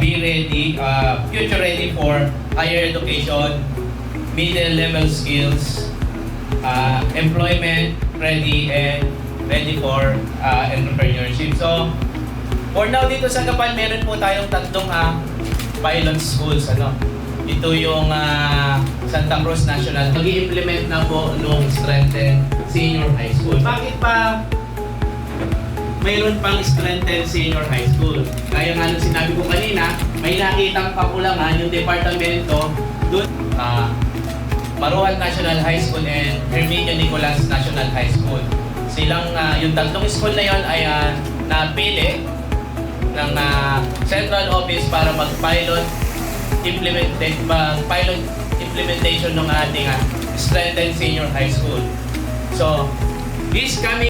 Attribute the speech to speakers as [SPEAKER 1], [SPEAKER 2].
[SPEAKER 1] be ready, future ready for higher education, middle level skills, employment ready, and ready for entrepreneurship. So, for now dito sa Gapan, meron po tayong tatlong pilot schools. Ito yung Santa Cruz National. Mag-i-implement na po nung strengthened senior high school. Bakit pa mayroon pang strengthened senior high school? Kaya nga nung sinabi ko kanina, may nakitang kakulangan yung departamento doon. Maruhan National High School and Herminio Nicolas National High School. Silang, yung tatlong school na yon ay napili ng central office para mag-pilot implementation ng ating strengthened senior high school. So, this coming